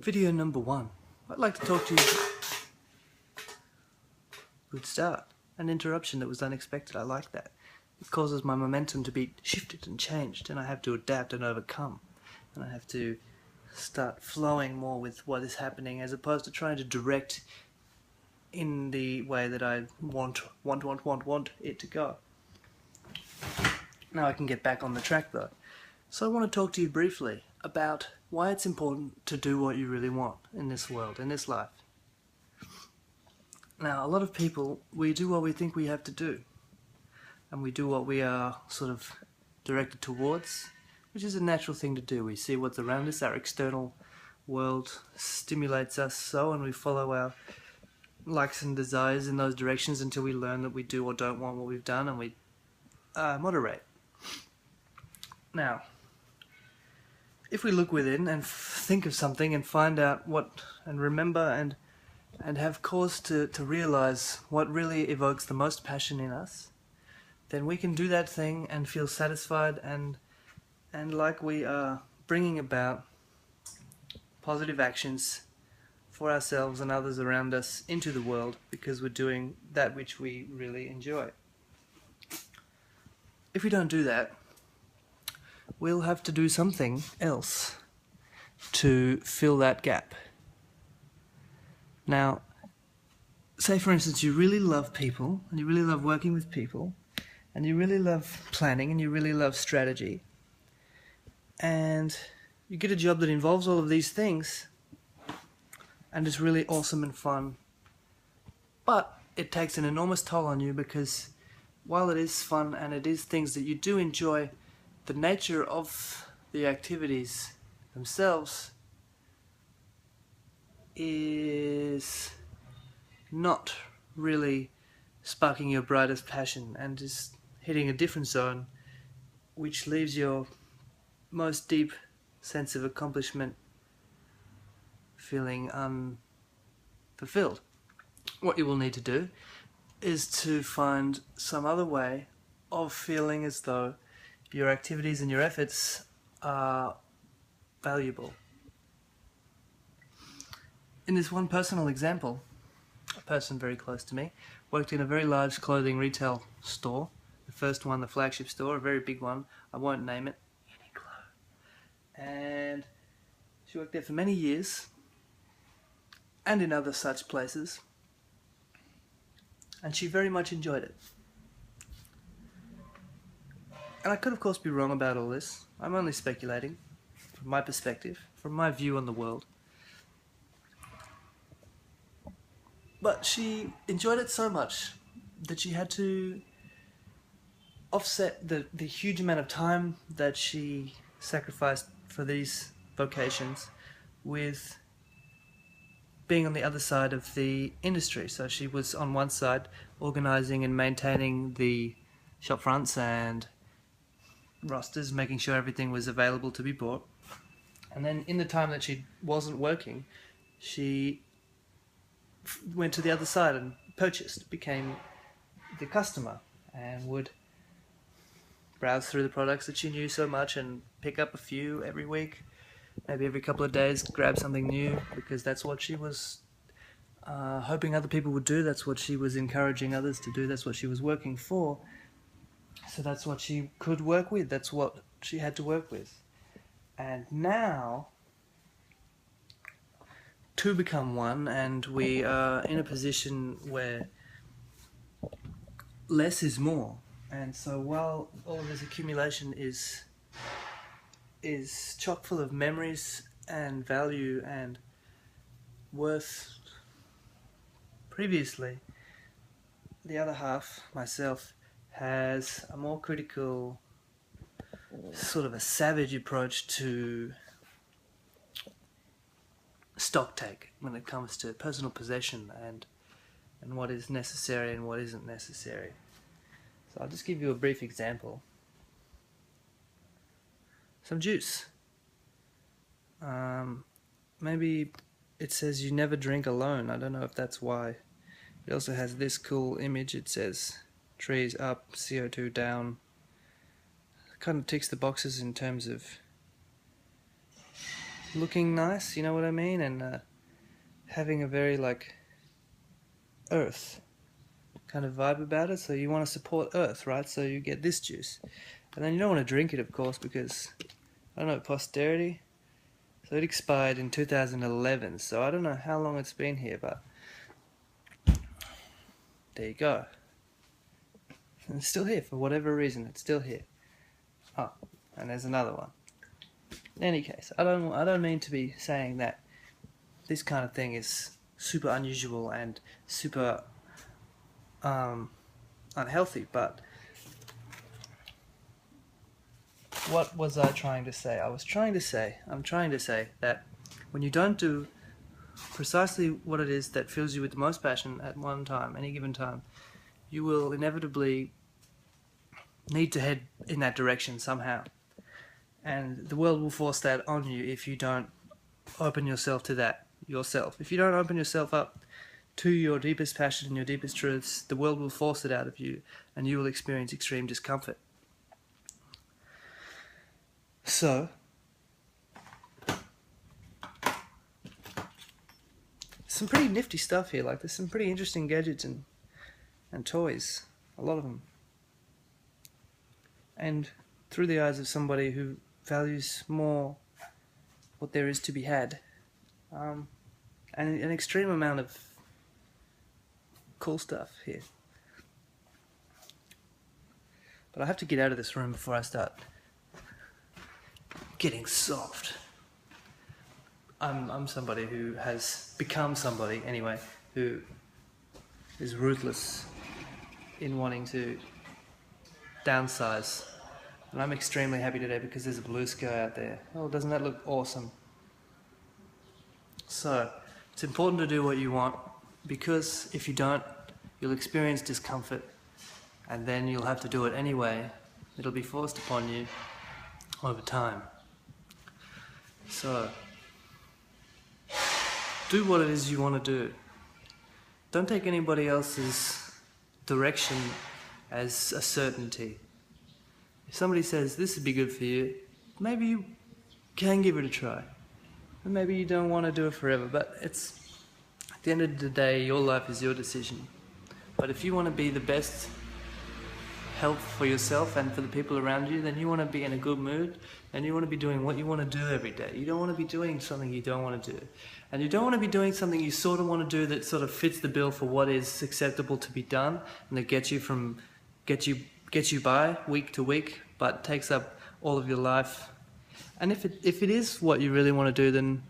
Video number 1. I'd like to talk to you. Good start. An interruption that was unexpected. I like that. It causes my momentum to be shifted and changed, and I have to adapt and overcome. And I have to start flowing more with what is happening as opposed to trying to direct in the way that I want it to go. Now I can get back on the track though. So I want to talk to you briefly about why it's important to do what you really want in this world, in this life. Now, a lot of people, we do what we think we have to do, and we do what we are sort of directed towards, which is a natural thing to do. We see what's around us, our external world stimulates us so, and we follow our likes and desires in those directions until we learn that we do or don't want what we've done, and we moderate. Now, if we look within and think of something and find out what, and remember and have cause to realize what really evokes the most passion in us, then we can do that thing and feel satisfied and like we are bringing about positive actions for ourselves and others around us into the world because we're doing that which we really enjoy. If we don't do that, we'll have to do something else to fill that gap. Now, say for instance you really love people, and you really love working with people, and you really love planning, and you really love strategy, and you get a job that involves all of these things, and it's really awesome and fun, but it takes an enormous toll on you because while it is fun and it is things that you do enjoy, the nature of the activities themselves is not really sparking your brightest passion and is hitting a different zone which leaves your most deep sense of accomplishment feeling unfulfilled. What you will need to do is to find some other way of feeling as though your activities and your efforts are valuable. In this one personal example, a person very close to me worked in a very large clothing retail store, the first one, the flagship store, a very big one, I won't name it, and she worked there for many years and in other such places, and she very much enjoyed it. And I could of course be wrong about all this. I'm only speculating from my perspective, from my view on the world. But she enjoyed it so much that she had to offset the huge amount of time that she sacrificed for these vocations with being on the other side of the industry. So she was on one side organising and maintaining the shop fronts and rosters, making sure everything was available to be bought, and then in the time that she wasn't working, she went to the other side and purchased, became the customer, and would browse through the products that she knew so much and pick up a few every week, maybe every couple of days, grab something new, because that's what she was hoping other people would do, that's what she was encouraging others to do, that's what she was working for. So that's what she could work with, that's what she had to work with. And now, two become one, and we are in a position where less is more. And so while all of this accumulation is chock full of memories and value and worth previously, the other half, myself, has a more critical, sort of a savage approach to stock take when it comes to personal possession and what is necessary and what isn't necessary. So I'll just give you a brief example. Some juice. Maybe it says you never drink alone. I don't know if that's why. It also has this cool image. It says trees up, CO2 down. It kind of ticks the boxes in terms of looking nice, you know what I mean, and having a very like earth kind of vibe about it. So you want to support earth, right? So you get this juice, and then you don't want to drink it, of course, because I don't know, posterity. So it expired in 2011, so I don't know how long it's been here, but there you go. And it's still here for whatever reason. It's still here. Oh, and there's another one. In any case, I don't mean to be saying that this kind of thing is super unusual and super unhealthy, but what was I trying to say? I'm trying to say that when you don't do precisely what it is that fills you with the most passion at one time, any given time, you will inevitably need to head in that direction somehow. And the world will force that on you if you don't open yourself to that yourself. If you don't open yourself up to your deepest passion and your deepest truths, the world will force it out of you and you will experience extreme discomfort. So, some pretty nifty stuff here. Like, there's some pretty interesting gadgets and toys, a lot of them. And through the eyes of somebody who values more what there is to be had, and an extreme amount of cool stuff here. But I have to get out of this room before I start getting soft. I'm somebody who has become somebody, anyway, who is ruthless in wanting to downsize. And I'm extremely happy today because there's a blue sky out there. Oh, doesn't that look awesome? So, it's important to do what you want, because if you don't, you'll experience discomfort, and then you'll have to do it anyway. It'll be forced upon you over time. So, do what it is you want to do. Don't take anybody else's direction as a certainty. If somebody says this would be good for you, maybe you can give it a try. And maybe you don't want to do it forever, but it's, at the end of the day, your life is your decision. But if you want to be the best help for yourself and for the people around you, then you want to be in a good mood, and you want to be doing what you want to do every day. You don't want to be doing something you don't want to do. And you don't want to be doing something you sort of want to do that sort of fits the bill for what is acceptable to be done, and that gets you by week to week, but takes up all of your life. And if it is what you really want to do, then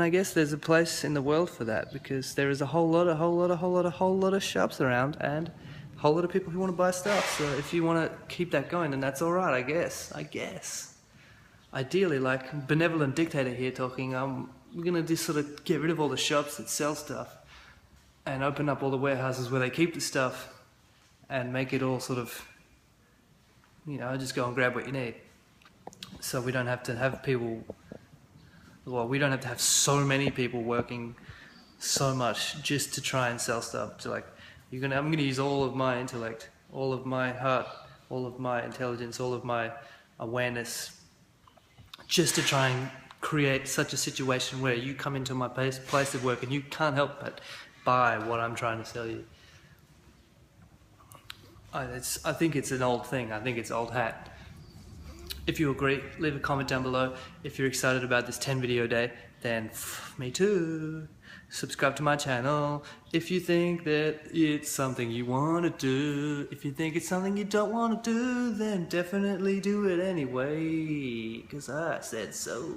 I guess there's a place in the world for that, because there is a whole lot of shops around, and a whole lot of people who want to buy stuff. So if you want to keep that going, then that's all right, I guess. Ideally, like benevolent dictator here talking, we're gonna just sort of get rid of all the shops that sell stuff and open up all the warehouses where they keep the stuff and make it all sort of, just go and grab what you need. So we don't have to have people, we don't have to have so many people working so much just to try and sell stuff. So like, I'm gonna use all of my intellect, all of my heart, all of my intelligence, all of my awareness, just to try and create such a situation where you come into my place of work and you can't help but buy what I'm trying to sell you. I think it's an old thing. I think it's old hat. If you agree, leave a comment down below. If you're excited about this 10 video day, then me too. Subscribe to my channel. If you think that it's something you want to do, if you think it's something you don't want to do, then definitely do it anyway, 'cause I said so.